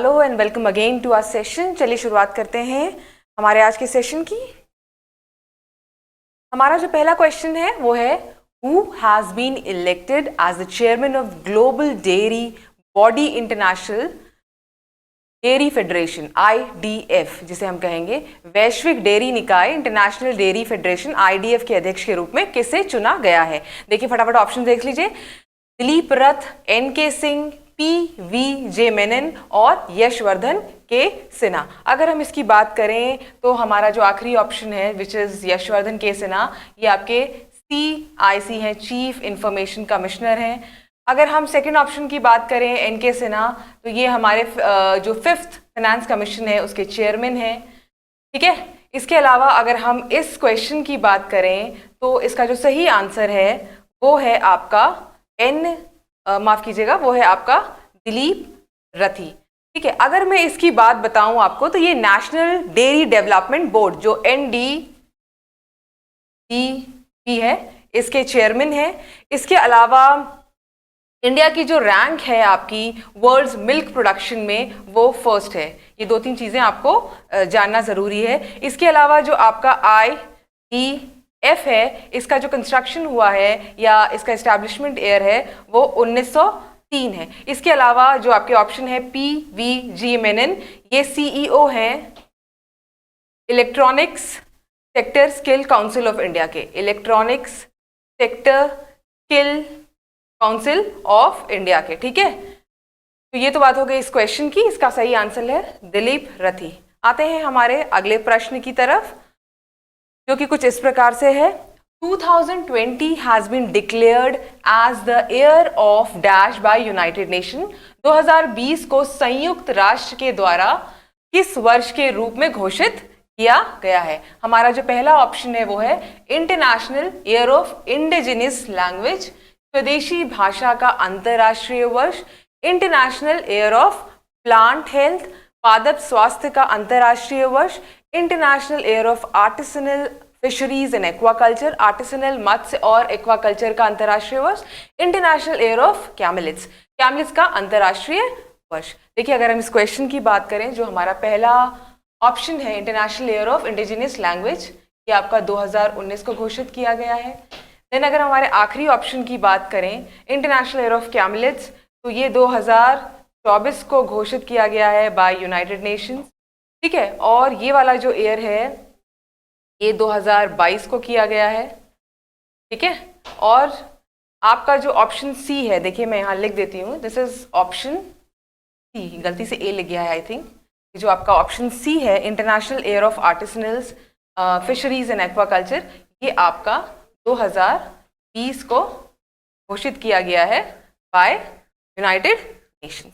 Hello and welcome again to our session. चलिए शुरुआत करते हैं हमारे आज के सेशन की। हमारा जो पहला क्वेश्चन है वो है who has been elected as the chairman of global dairy body international dairy federation IDF, जिसे हम कहेंगे वैश्विक डेयरी निकाय इंटरनेशनल डेयरी फेडरेशन IDF के अध्यक्ष के रूप में किसे चुना गया है। देखिए फटाफट ऑप्शन देख लीजिए। दिलीप रथ, NK सिंह, PVJ मेनन और यशवर्धन के सिन्हा। अगर हम इसकी बात करें तो हमारा जो आखिरी ऑप्शन है विच इज यशवर्धन के सिन्हा, ये आपके CIC हैं, चीफ इंफॉर्मेशन कमिश्नर हैं। अगर हम सेकंड ऑप्शन की बात करें NK सिन्हा, तो ये हमारे जो 5th फाइनेंस कमीशन है उसके चेयरमैन हैं। ठीक है, इसके अलावा अगर हम इस क्वेश्चन की बात करें तो इसका जो सही आंसर है वो है आपका माफ कीजिएगा, वो है आपका दिलीप रथी। ठीक है, अगर मैं इसकी बात बताऊं आपको तो ये नेशनल डेयरी डेवलपमेंट बोर्ड जो NDDB है इसके चेयरमैन है। इसके अलावा इंडिया की जो रैंक है आपकी वर्ल्ड मिल्क प्रोडक्शन में वो फर्स्ट है। ये 2-3 चीजें आपको जानना जरूरी है। इसके अलावा जो आपका IDF है इसका जो कंस्ट्रक्शन हुआ है या इसका एस्टैब्लिशमेंट ईयर है वो 1903 है। इसके अलावा जो आपके ऑप्शन है PVG मेनन, ये CEO हैं electronics sector skill council of India के, electronics sector skill council of India के। ठीक है, तो ये तो बात हो गई इस क्वेश्चन की। इसका सही आंसर है दिलीप रथी। आते हैं हमारे अगले प्रश्न की तरफ जो कि कुछ इस प्रकार से है। 2020 has been declared as the year of dash by United Nation। 2020 को संयुक्त राष्ट्र के द्वारा किस वर्ष के रूप में घोषित किया गया है। हमारा जो पहला ऑप्शन है वो है international year of indigenous language, स्वदेशी भाषा का अंतर्राष्ट्रीय वर्ष, international year of plant health, पादप स्वास्थ्य का अंतर्राष्ट्रीय वर्ष, international year of artisanal fisheries and aquaculture, artisanal मत्स्य और एक्वाकल्चर का अंतर्राष्ट्रीय वर्ष, international year of camelids, camelids का अंतर्राष्ट्रीय वर्ष। देखिए अगर हम इस क्वेश्चन की बात करें, जो हमारा पहला ऑप्शन है international year of indigenous language, ये आपका 2019 को घोषित किया गया है। देन अगर हमारे आखिरी ऑप्शन की बात करें इंटरनेशनल ईयर ऑफ कैमलिट्स, तो ये 2024 को घोषित किया गया है बाय यूनाइटेड नेशंस। ठीक है, और ये वाला जो ईयर है ये 2022 को किया गया है। ठीक है, और आपका जो ऑप्शन C है, देखिए मैं यहाँ लिख देती हूँ, दिस इज ऑप्शन C, गलती से A लिख गया है आई थिंक। जो आपका ऑप्शन C है international year of artisanals fisheries and aquaculture, ये आपका 2020 को घोषित किया गया है बाय यूनाइटेड नेशंस।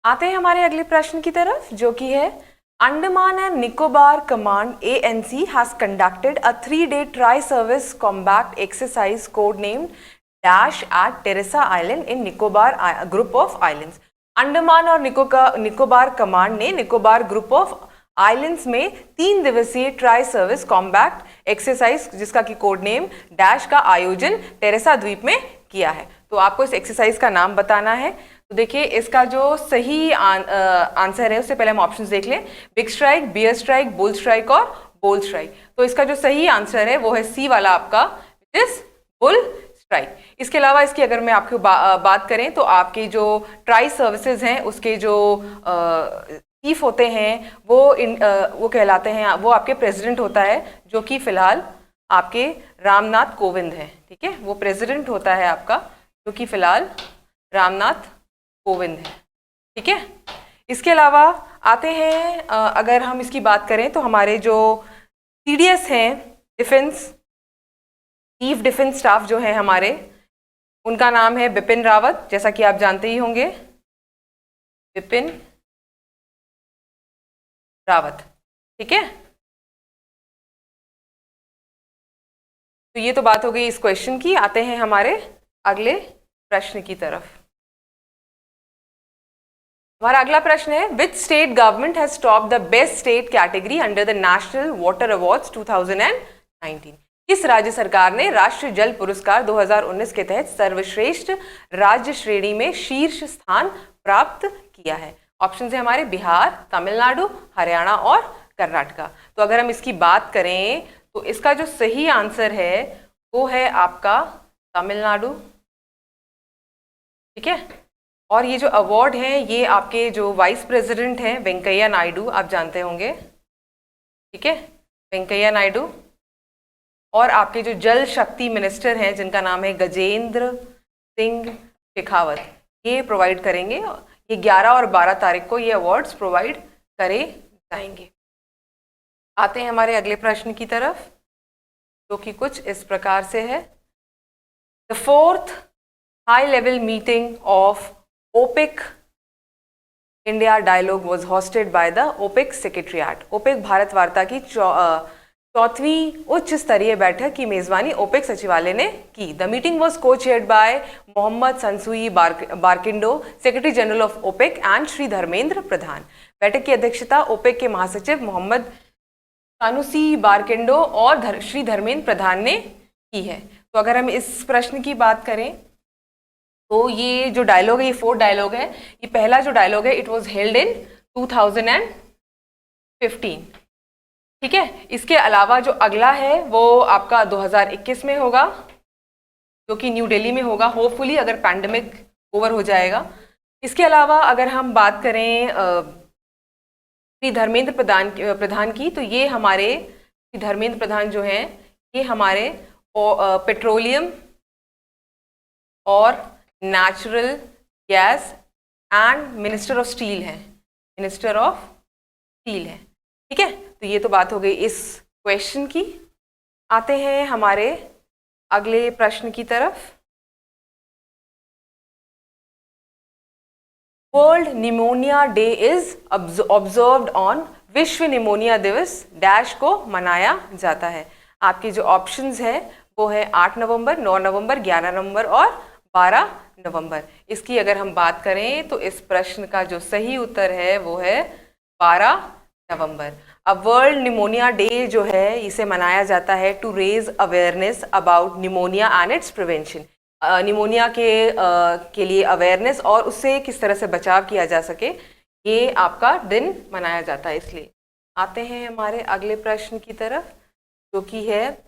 आते हैं हमारे अगले प्रश्न की तरफ जो कि है Andaman and Nicobar command ANC has conducted a 3-day tri-service combat exercise codenamed Dash at Teresa Island in Nicobar group of islands। Andaman और निकोबार कमांड ने निकोबार ग्रुप ऑफ आइलैंड्स में 3 दिवसीय ट्राई सर्विस कॉम्बैट एक्सरसाइज जिसका कि कोड नेम डैश का आयोजन Teresa द्वीप में किया है। तो आपको इस एक्सरसाइज का नाम बताना है। तो देखिए इसका जो सही आंसर है उससे पहले हम ऑप्शंस देख लें, big strike, bear strike, bull strike और बोल स्ट्राइक। तो इसका जो सही आंसर है वो है C वाला आपका, विच इज बुल स्ट्राइक। इसके अलावा इसकी अगर मैं आपको बात करें तो आपके जो ट्राई सर्विसेज हैं उसके जो चीफ होते हैं वो कहलाते हैं, वो आपके प्रेसिडेंट होता है जो कि फिलहाल आपके रामनाथ कोविंद हैं। ठीक है, वो प्रेसिडेंट होता है आपका जो कि फिलहाल रामनाथ कोविंद है। ठीक है, इसके अलावा आते हैं अगर हम इसकी बात करें तो हमारे जो CDS हैं, डिफेंस चीफ डिफेंस स्टाफ जो है हमारे, उनका नाम है बिपिन रावत, जैसा कि आप जानते ही होंगे, बिपिन रावत। ठीक है, तो ये तो बात हो गई इस क्वेश्चन की। आते हैं हमारे अगले प्रश्न की तरफ। हमारा अगला प्रश्न है which state government has top the best state category under the national water awards 2019। किस राज्य सरकार ने राष्ट्रीय जल पुरस्कार 2019 के तहत सर्वश्रेष्ठ राज्य श्रेणी में शीर्ष स्थान प्राप्त किया है। ऑप्शन है हमारे बिहार, तमिलनाडु, हरियाणा और कर्नाटका। तो अगर हम इसकी बात करें तो इसका जो सही आंसर है वो है आपका तमिलनाडु। ठीक है, और ये जो अवार्ड है ये आपके जो वाइस प्रेसिडेंट हैं वेंकैया नायडू, आप जानते होंगे। ठीक है, वेंकैया नायडू, और आपके जो जल शक्ति मिनिस्टर हैं जिनका नाम है गजेंद्र सिंह शेखावत, ये प्रोवाइड करेंगे। ये 11 और 12 तारीख को ये अवार्ड्स प्रोवाइड करे जाएंगे। आते हैं हमारे अगले प्रश्न की तरफ, जो कि कुछ इस प्रकार से है। The fourth high level meeting of OPEC India dialogue was hosted by the OPEC secretariat. OPEC Bharat वार्ता की चौथवीं उच्च स्तरीय बैठक की मेजबानी ओपेक सचिवालय ने की। The meeting was co-chaired by Mohammed Sanusi Barkindo, secretary general of OPEC, and Shri Dharmendra Pradhan. बैठक की अध्यक्षता ओपेक के महासचिव मोहम्मद सानुसी बारकिंडो और श्री धर्मेंद्र प्रधान ने की है। तो अगर हम इस प्रश्न की बात करें तो ये जो डायलॉग है, ये 4 डायलॉग है। ये पहला जो डायलॉग है इट वॉज हेल्ड इन 2015। ठीक है, इसके अलावा जो अगला है वो आपका 2021 में होगा, जो कि न्यू दिल्ली में होगा, होपफुली अगर पैंडेमिक ओवर हो जाएगा। इसके अलावा अगर हम बात करें श्री धर्मेंद्र प्रधान की, तो ये हमारे श्री धर्मेंद्र प्रधान जो हैं ये हमारे पेट्रोलियम और natural gas and minister of steel हैं, मिनिस्टर ऑफ स्टील है। ठीक है, तो ये तो बात हो गई इस क्वेश्चन की। आते हैं हमारे अगले प्रश्न की तरफ। World pneumonia day is observed on, विश्व निमोनिया दिवस डैश को मनाया जाता है। आपके जो ऑप्शंस है वो है 8 नवंबर, 9 नवंबर, 11 नवंबर और 12 नवंबर। इसकी अगर हम बात करें तो इस प्रश्न का जो सही उत्तर है वो है 12 नवंबर। अब वर्ल्ड निमोनिया डे जो है इसे मनाया जाता है to raise awareness about pneumonia and its prevention. Pneumonia के लिए अवेयरनेस और उससे किस तरह से बचाव किया जा सके, ये आपका दिन मनाया जाता है इसलिए। आते हैं हमारे अगले प्रश्न की तरफ, जो कि है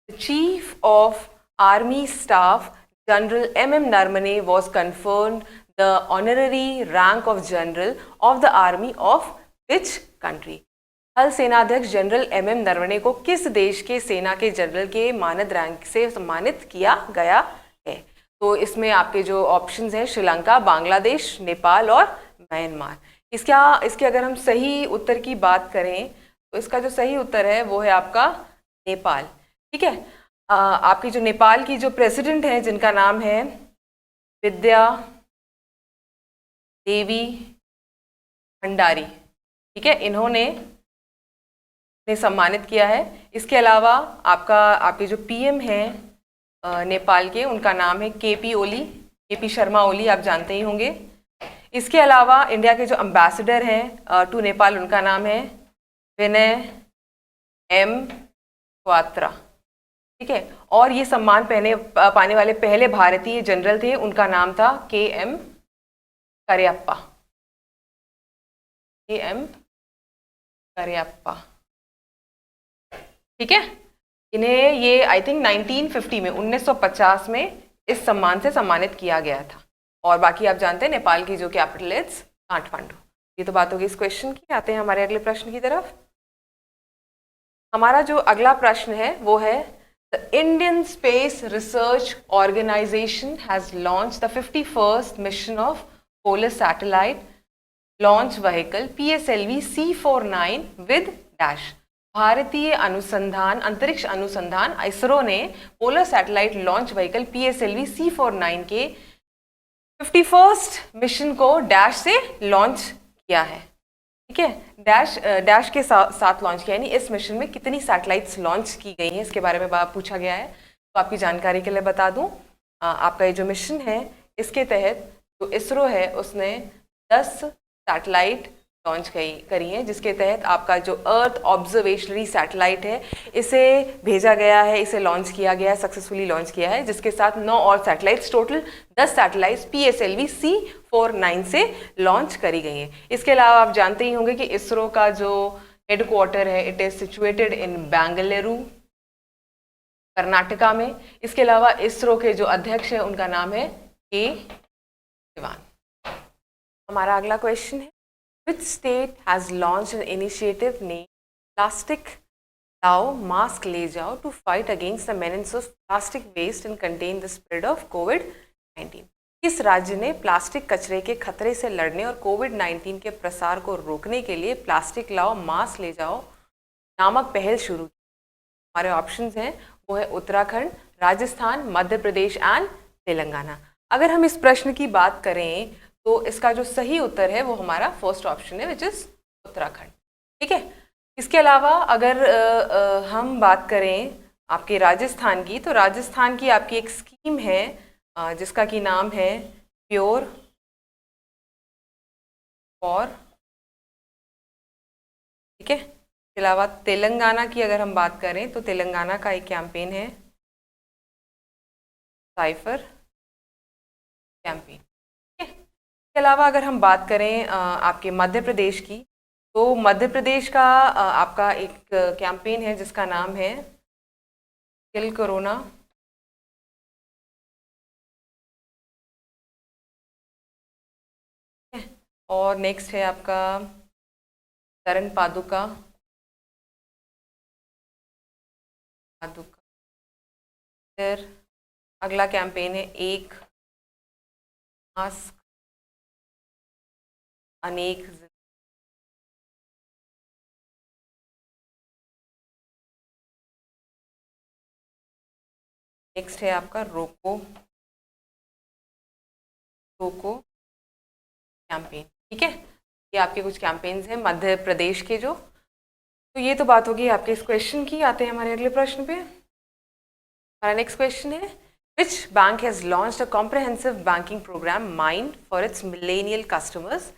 chief of army staff General M.M. Naramane was conferred the honorary rank of General of the Army of which country? थल सेनाध्यक्ष जनरल M.M. नरवणे को किस देश के सेना के जनरल के मानद रैंक से सम्मानित किया गया है? तो इसमें आपके जो ऑप्शंस हैं श्रीलंका, बांग्लादेश, नेपाल और म्यांमार। इसके अगर हम सही उत्तर की बात करें तो इसका जो सही उत्तर है वो है आपका नेपाल। ठीक है, आपकी जो नेपाल की जो प्रेसिडेंट हैं जिनका नाम है विद्या देवी भंडारी, ठीक है, इन्होंने सम्मानित किया है। इसके अलावा आपके जो पीएम हैं नेपाल के, उनका नाम है केपी शर्मा ओली, आप जानते ही होंगे। इसके अलावा इंडिया के जो एम्बेसडर हैं टू नेपाल, उनका नाम है विनय एम क्वात्रा। ठीक है, और ये सम्मान पाने वाले पहले भारतीय जनरल थे, उनका नाम था KM करियप्पा। ठीक है, इन्हें ये आई थिंक 1950 में 1950 में इस सम्मान से सम्मानित किया गया था। और बाकी आप जानते हैं नेपाल की जो कैपिटल इज काठमांडू। ये तो बात होगी इस क्वेश्चन की। आते हैं हमारे अगले प्रश्न की तरफ। हमारा जो अगला प्रश्न है वो है The Indian Space Research Organization has launched the 51st mission of Polar Satellite Launch Vehicle PSLV C49 with dash। भारतीय अंतरिक्ष अनुसंधान इसरो ने polar satellite launch vehicle PSLV C49 के 51st मिशन को डैश से लॉन्च किया है। ठीक है, डैश के साथ लॉन्च किया, यानी इस मिशन में कितनी सैटेलाइट्स लॉन्च की गई हैं इसके बारे में पूछा गया है। तो आपकी जानकारी के लिए बता दूं, आपका ये जो मिशन है इसके तहत जो इसरो है उसने 10 सैटेलाइट लॉन्च करी हैं, जिसके तहत आपका जो अर्थ ऑब्जर्वेशनरी सैटेलाइट है इसे भेजा गया है, इसे लॉन्च किया गया है, सक्सेसफुली लॉन्च किया है, जिसके साथ 9 और satellites, total 10 satellites PSLV C49 से लॉन्च करी गई हैं। इसके अलावा आप जानते ही होंगे कि इसरो का जो हेडक्वार्टर है it is situated in Bengaluru, Karnataka में। इसके अलावा इसरो के जो अध्यक्ष है उनका नाम है के सिवान। हमारा अगला क्वेश्चन है, which state has launched an initiative named Plastic Lao Mask Le Jao to fight against the menace of plastic waste and contain the spread of COVID-19? किस राज्य ने प्लास्टिक कचरे के खतरे से लड़ने और कोविड-19 के प्रसार को रोकने के लिए प्लास्टिक लाओ मास्क ले जाओ नामक पहल शुरू की? हमारे ऑप्शंस हैं वो है उत्तराखंड, राजस्थान, मध्य प्रदेश एंड तेलंगाना। अगर हम इस प्रश्न की बात करें तो इसका जो सही उत्तर है वो हमारा फर्स्ट ऑप्शन है, विच इज उत्तराखंड। ठीक है। इसके अलावा अगर हम बात करें आपके राजस्थान की, तो राजस्थान की आपकी एक स्कीम है जिसका कि नाम है प्योर फॉर। ठीक है। इसके अलावा तेलंगाना की अगर हम बात करें तो तेलंगाना का एक कैंपेन है साइफर कैंपेन। इसके अलावा अगर हम बात करें आपके मध्य प्रदेश की, तो मध्य प्रदेश का आपका एक कैंपेन है जिसका नाम है किल कोरोना। और नेक्स्ट है आपका शरण पादुका। फिर अगला कैंपेन है एक मास्क अनेक। नेक्स्ट है आपका रोको रोको कैंपेन। ठीक है, ये आपके कुछ कैंपेन्स हैं मध्य प्रदेश के जो। तो ये तो बात होगी आपके इस क्वेश्चन की। आते हैं हमारे अगले प्रश्न पे। हमारा नेक्स्ट क्वेश्चन है, which bank has launched a comprehensive banking program Mind for its millennial customers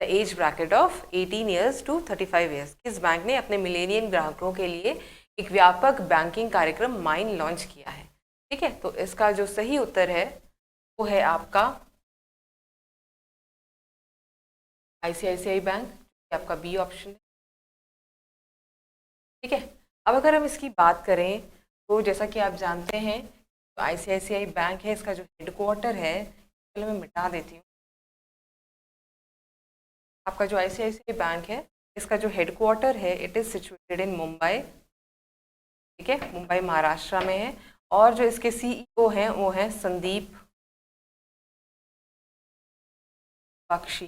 the age bracket of 18 years to 35 years? किस बैंक ने अपने मिलेनियल ग्राहकों के लिए एक व्यापक बैंकिंग कार्यक्रम माइंड लॉन्च किया है? ठीक है, तो इसका जो सही उत्तर है वो है आपका ICICI बैंक, आपका बी ऑप्शन है। ठीक है, अब अगर हम इसकी बात करें तो जैसा कि आप जानते हैं तो ICICI बैंक है, इसका जो हेडक्वार्टर है, चलो मैं मिटा देती हूँ। आपका जो ICICI बैंक है इसका जो हेडक्वार्टर है it is situated in Mumbai. ठीक है, मुंबई महाराष्ट्र में है। और जो इसके CEO हैं वो हैं संदीप बख्शी।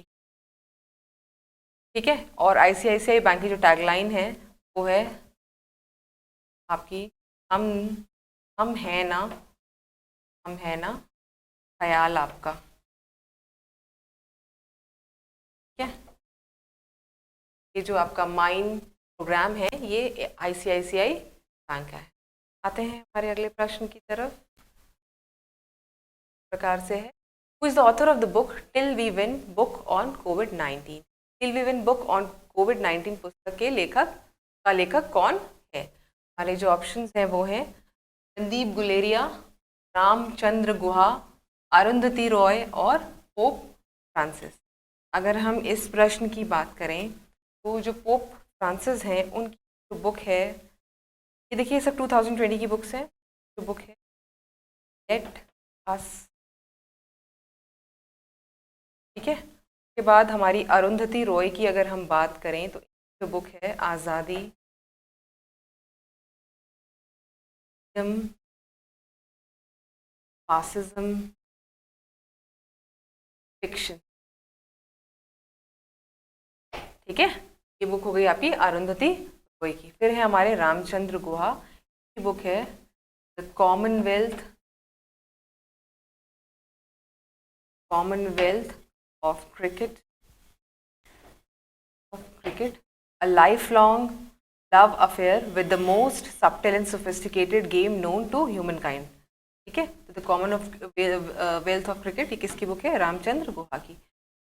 ठीक है, और ICICI बैंक की जो टैगलाइन है वो है आपकी हम है ना ख्याल आपका। ठीक है, ये जो आपका माइंड प्रोग्राम है ये ICICI बैंक है। आते हैं हमारे अगले प्रश्न की तरफ। प्रकार से है, who is the author of the book till we win book on covid? Till we win book on कोविड-19 पुस्तक के लेखक कौन है? हमारे जो ऑप्शंस हैं वो हैं संदीप गुलेरिया, रामचंद्र गुहा, अरुंधति रॉय और पोप फ्रांसिस। अगर हम इस प्रश्न की बात करें तो जो पोप फ्रांसिस हैं उनकी जो बुक है, ये देखिए सब 2020 की बुक्स हैं। जो बुक है लेट अस। ठीक है, उसके बाद हमारी अरुंधति रॉय की अगर हम बात करें तो जो बुक है आज़ादी फासिज्म फिक्शन। ठीक है, ये बुक हो गई आपकी अरुंधति रॉय की। फिर है हमारे रामचंद्र गुहा की बुक है the Commonwealth of cricket a lifelong love affair with the most subtle and sophisticated game known to humankind। ठीक है, तो the common of wealth of cricket ये किसकी बुक है? रामचंद्र गुहा की।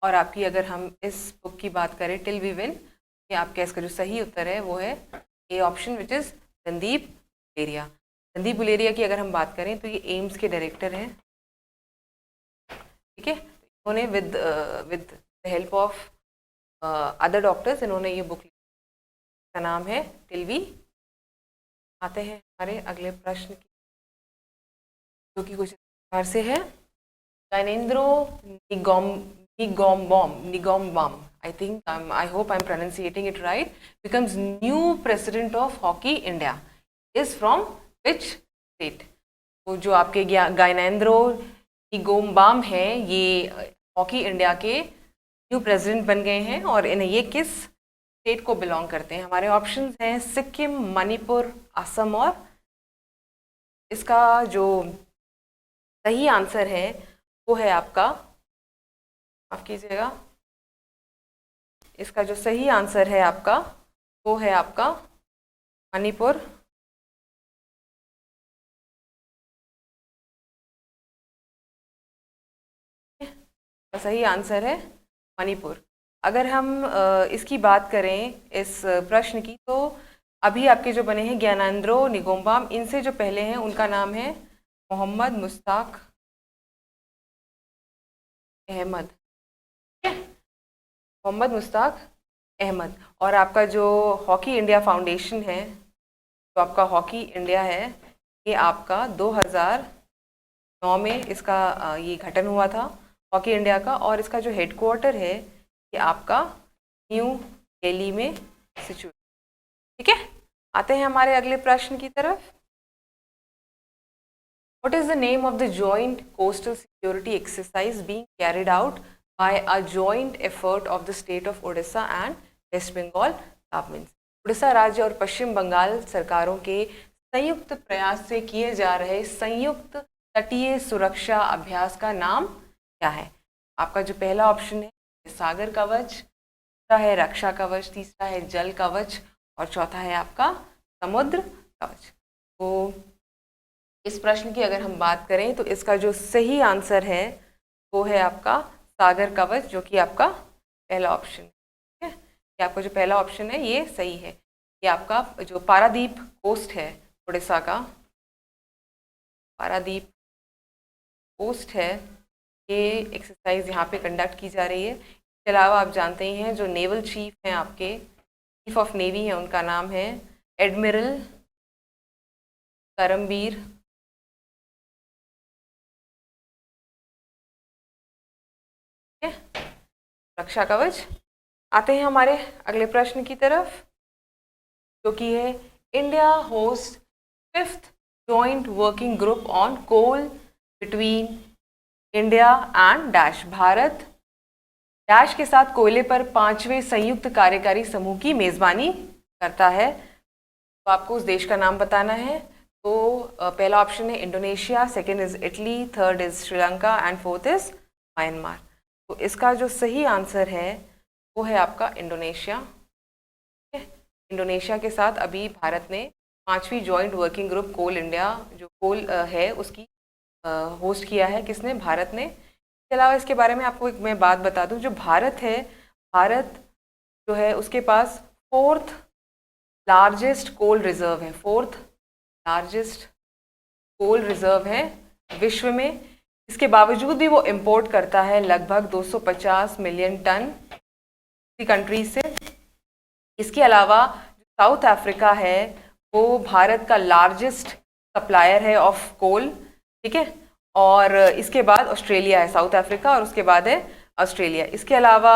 और आपकी अगर हम इस बुक की बात करें टिल वी विन, ये आपका इसका जो सही उत्तर है वो है A option, which is Randeep Guleria. Randeep Guleria की अगर हम बात करें तो ये एम्स के डायरेक्टर हैं, ठीक है। इन्होंने with the help of other doctors इन्होंने ये बुक, का नाम है टिल वी। आते हैं हमारे अगले प्रश्न की, जो कि कुछ प्रकार से है। Gyanendro Ningombam, I hope I'm pronunciating it right, becomes new president of Hockey India, is from which state? तो जो आपके ज्ञानेंद्रो निगोम्बम हैं, ये हॉकी इंडिया के न्यू प्रेसिडेंट बन गए हैं और इन्हें ये किस स्टेट को बिलोंग करते हैं? हमारे ऑप्शंस हैं सिक्किम, मणिपुर, असम और इसका जो सही आंसर है वो है आपका, माफ कीजिएगा, इसका जो सही आंसर है आपका वो है आपका मणिपुर। सही आंसर है मणिपुर। अगर हम इसकी बात करें इस प्रश्न की, तो अभी आपके जो बने हैं ज्ञानेंद्रो निगोम्बम, इनसे जो पहले हैं उनका नाम है मोहम्मद मुश्ताक अहमद, मोहम्मद मुश्ताक अहमद। और आपका जो हॉकी इंडिया फाउंडेशन है, जो आपका हॉकी इंडिया है, ये आपका 2009 में इसका ये गठन हुआ था हॉकी इंडिया का, और इसका जो हेडक्वार्टर है ये आपका न्यू दिल्ली में सिचुएट, ठीक है। आते हैं हमारे अगले प्रश्न की तरफ। What is the name of the joint coastal security exercise being carried out by a joint effort of the state of Odisha and West Bengal governments? Orissa राज्य और पश्चिम बंगाल सरकारों के संयुक्त प्रयास से किए जा रहे संयुक्त तटीय सुरक्षा अभ्यास का नाम क्या है? आपका जो पहला ऑप्शन है सागर कवच, दूसरा है रक्षा कवच, तीसरा है जल कवच और चौथा है आपका समुद्र कवच। तो इस प्रश्न की अगर हम बात करें तो इसका जो सही आंसर है वो है आपका सागर कवच, जो कि आपका पहला ऑप्शन है, ठीक है। ये आपका जो पहला ऑप्शन है ये सही है। ये आपका जो पारादीप कोस्ट है उड़ीसा का, पारादीप कोस्ट है, ये एक्सरसाइज यहाँ पे कंडक्ट की जा रही है। इसके अलावा आप जानते ही हैं जो नेवल चीफ हैं आपके, चीफ ऑफ नेवी हैं, उनका नाम है एडमिरल करमबीर रक्षा कवच। आते हैं हमारे अगले प्रश्न की तरफ, जो कि है India host 5th joint working group on coal between India and dash. Bharat dash के साथ कोयले पर 5वें संयुक्त कार्यकारी समूह की मेजबानी करता है। तो आपको उस देश का नाम बताना है। तो पहला ऑप्शन है Indonesia, second is Italy, third is Sri Lanka and fourth is Myanmar. तो इसका जो सही आंसर है वो है आपका इंडोनेशिया। इंडोनेशिया के साथ अभी भारत ने 5वीं जॉइंट वर्किंग ग्रुप कोल इंडिया, जो कोल है उसकी होस्ट किया है। किसने? भारत ने। इसके अलावा इसके बारे में आपको एक मैं बात बता दूं, जो भारत है, भारत जो है उसके पास 4th लार्जेस्ट कोल रिजर्व है, 4th लार्जेस्ट कोल रिजर्व है विश्व में। इसके बावजूद भी वो इंपोर्ट करता है लगभग 250 मिलियन टन कंट्री से। इसके अलावा साउथ अफ्रीका है वो भारत का लार्जेस्ट सप्लायर है ऑफ कोल, ठीक है। और इसके बाद ऑस्ट्रेलिया है, साउथ अफ्रीका और उसके बाद है ऑस्ट्रेलिया। इसके अलावा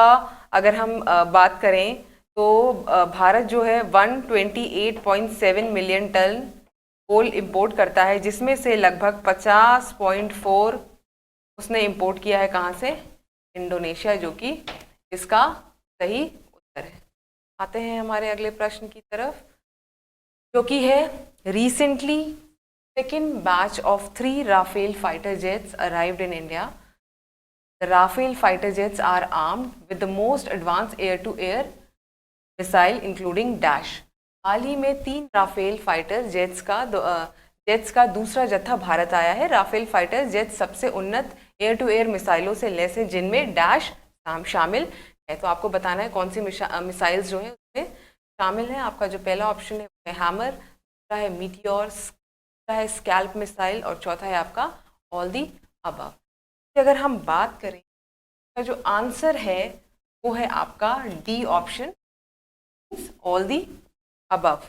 अगर हम बात करें तो भारत जो है 128.7 मिलियन टन कोल इंपोर्ट करता है, जिसमें से लगभग 50.4 उसने इंपोर्ट किया है कहाँ से? इंडोनेशिया, जो कि इसका सही उत्तर है। आते हैं हमारे अगले प्रश्न की तरफ, जो कि है recently second batch of 3 Rafale fighter jets arrived in India. The Rafale fighter jets are armed with the most advanced air-to-air missile including Dash. हाल ही में 3 राफेल फाइटर जेट्स का दूसरा जत्था भारत आया है। राफेल फाइटर जेट्स सबसे उन्नत एयर टू एयर मिसाइलों से लैस हैं, जिनमें डैश शामिल है। तो आपको बताना है कौन सी मिसाइल्स जो है उसमें शामिल है। आपका जो पहला ऑप्शन है वो है हैमर, दूसरा है मीटियोर, तीसरा है स्कैल्प मिसाइल और चौथा है आपका ऑल दी अबव। अगर हम बात करें तो जो आंसर है वो है आपका D option, all the above.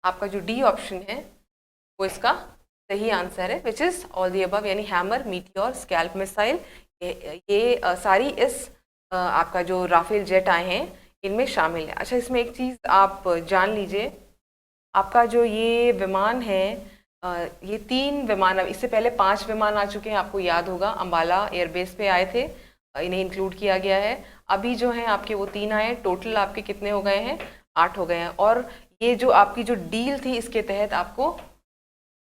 आपका जो डी ऑप्शन है वो इसका सही आंसर है, which is all the above, यानी हैमर, मीटियोर, स्कैल्प मिसाइल, ये सारी इस आपका जो राफेल जेट आए हैं इनमें शामिल है। अच्छा, इसमें एक चीज़ आप जान लीजिए, आपका जो ये विमान है, ये 3 विमान, अब इससे पहले 5 विमान आ चुके हैं, आपको याद होगा अंबाला एयरबेस पे आए थे, इन्हें इंक्लूड किया गया है। अभी जो हैं आपके वो 3 आए, टोटल आपके कितने हो गए हैं, 8 हो गए हैं। और ये जो आपकी जो डील थी इसके तहत आपको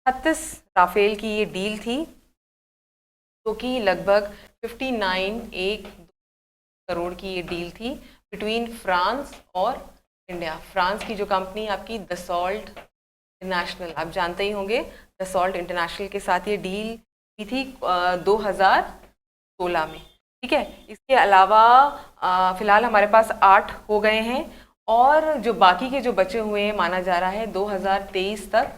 36 राफेल की ये डील थी, जो कि लगभग 1 करोड़ की ये डील थी बिटवीन फ्रांस और इंडिया। फ्रांस की जो कंपनी आपकी दसॉल्ट इंटरनेशनल, आप जानते ही होंगे, दसॉल्ट इंटरनेशनल के साथ ये डील की थी 2016 में। ठीक है, इसके अलावा फ़िलहाल हमारे पास 8 हो गए हैं और जो बाकी के जो बचे हुए हैं माना जा रहा है 2023 तक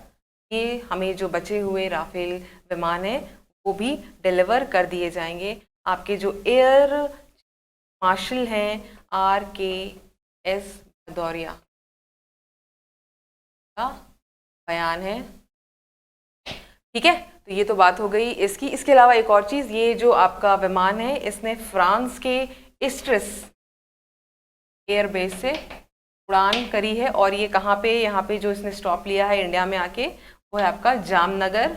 ये हमें जो बचे हुए राफेल विमान हैं वो भी डिलीवर कर दिए जाएंगे। आपके जो एयर मार्शल हैं RKS भदौरिया का बयान है। ठीक है, तो ये तो बात हो गई इसकी। इसके अलावा एक और चीज़, ये जो आपका विमान है इसने फ्रांस के इस्ट्रेस एयरबेस से उड़ान करी है और ये कहाँ पे, यहाँ पे जो इसने स्टॉप लिया है इंडिया में आके वो है आपका जामनगर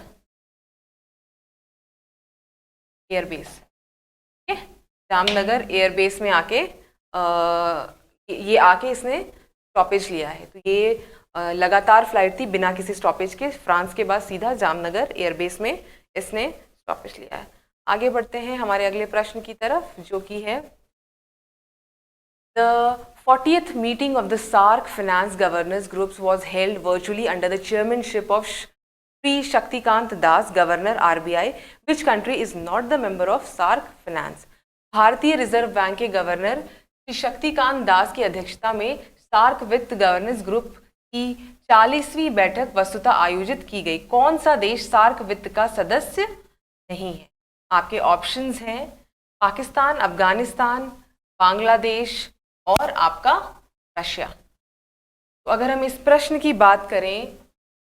एयरबेस। ठीक है, जामनगर एयरबेस में आके ये आके इसने स्टॉपेज लिया है। तो ये लगातार फ्लाइट थी बिना किसी स्टॉपेज के, फ्रांस के बाद सीधा जामनगर एयरबेस में इसने स्टॉपेज लिया है। आगे बढ़ते हैं हमारे अगले प्रश्न की तरफ, जो कि है The 40th meeting of the SAARC Finance Governors Groups was held virtually under the chairmanship of Sri Shaktikant Das, Governor RBI. Which country is not the member of SAARC Finance? भारतीय रिजर्व बैंक के governor Shri Shaktikanta Das की अध्यक्षता में SAARC वित्त governance group की 40वीं बैठक वस्तुतः आयोजित की गई। कौन सा देश सार्क वित्त का सदस्य नहीं है? आपके ऑप्शंस हैं पाकिस्तान, अफगानिस्तान, बांग्लादेश और आपका रशिया। तो अगर हम इस प्रश्न की बात करें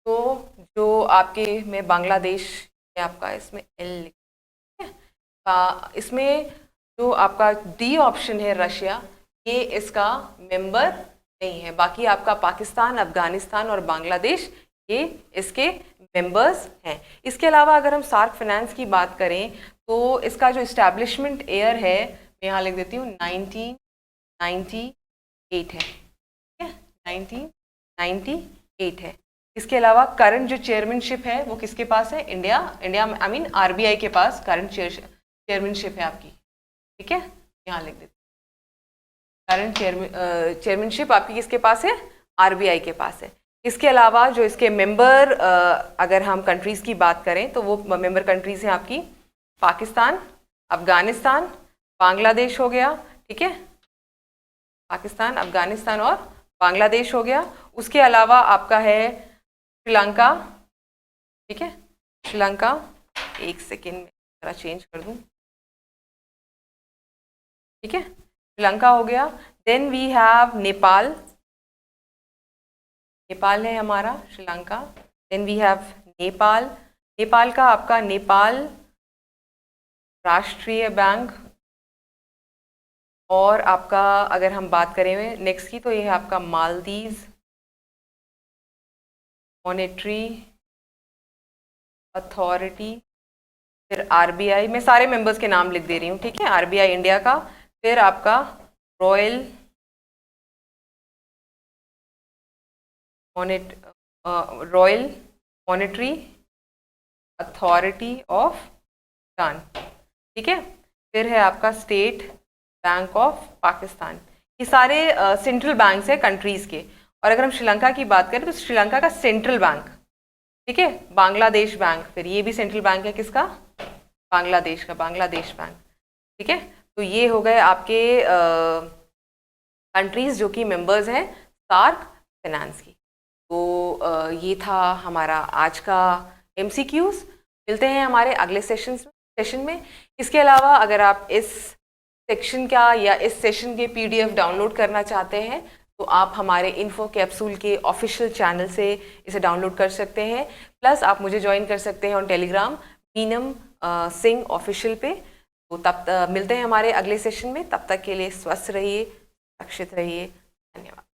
तो जो आपके में बांग्लादेश है आपका, इसमें L लिखा है, इसमें जो आपका डी ऑप्शन है रशिया, ये इसका मेंबर नहीं है। बाकी आपका पाकिस्तान, अफगानिस्तान और बांग्लादेश ये इसके मेंबर्स हैं। इसके अलावा अगर हम सार्क फाइनेंस की बात करें तो इसका जो इस्टेब्लिशमेंट ईयर है, मैं यहाँ लिख देती हूँ 1998 है। ठीक है, 1998 है। इसके अलावा करंट जो चेयरमैनशिप है वो किसके पास है? इंडिया आई मीन RBI के पास करंट चेयरमैनशिप है आपकी। ठीक है, यहाँ लिख देते, करंट चेयरमैनशिप आपकी किसके पास है? RBI के पास है। इसके अलावा जो इसके मेंबर अगर हम कंट्रीज़ की बात करें तो वो मेंबर कंट्रीज़ हैं आपकी पाकिस्तान, अफगानिस्तान, बांग्लादेश हो गया। ठीक है, पाकिस्तान, अफगानिस्तान और बांग्लादेश हो गया। उसके अलावा आपका है श्रीलंका। ठीक है, श्रीलंका, एक सेकेंड में जरा चेंज कर दूं। ठीक है, श्रीलंका हो गया। Then we have Nepal, Nepal है हमारा, Sri Lanka. Then we have Nepal, Nepal का आपका नेपाल राष्ट्रीय बैंक। और आपका अगर हम बात करें नेक्स्ट की तो ये है आपका मालदीव मॉनेटरी अथॉरिटी, फिर RBI। मैं सारे मेंबर्स के नाम लिख दे रही हूँ। ठीक है, RBI इंडिया का, फिर आपका royal monetary authority of Pakistan. ठीक है, फिर है आपका स्टेट बैंक ऑफ पाकिस्तान। ये सारे सेंट्रल बैंक्स हैं कंट्रीज़ के। और अगर हम श्रीलंका की बात करें तो श्रीलंका का सेंट्रल बैंक, ठीक है, बांग्लादेश बैंक, फिर ये भी सेंट्रल बैंक है किसका? बांग्लादेश का, बांग्लादेश बैंक। ठीक है, तो ये हो गए आपके कंट्रीज जो कि मेंबर्स हैं सार्क फाइनेंस की। तो ये था हमारा आज का MCQs। मिलते हैं हमारे अगले सेशन में। इसके अलावा अगर आप इस सेक्शन का या इस सेशन के PDF डाउनलोड करना चाहते हैं तो आप हमारे इन्फो कैप्सूल के ऑफिशियल चैनल से इसे डाउनलोड कर सकते हैं। प्लस आप मुझे ज्वाइन कर सकते हैं on Telegram Meenam Singh official पे। तो तब मिलते हैं हमारे अगले सेशन में। तब तक के लिए स्वस्थ रहिए, सुरक्षित रहिए। धन्यवाद।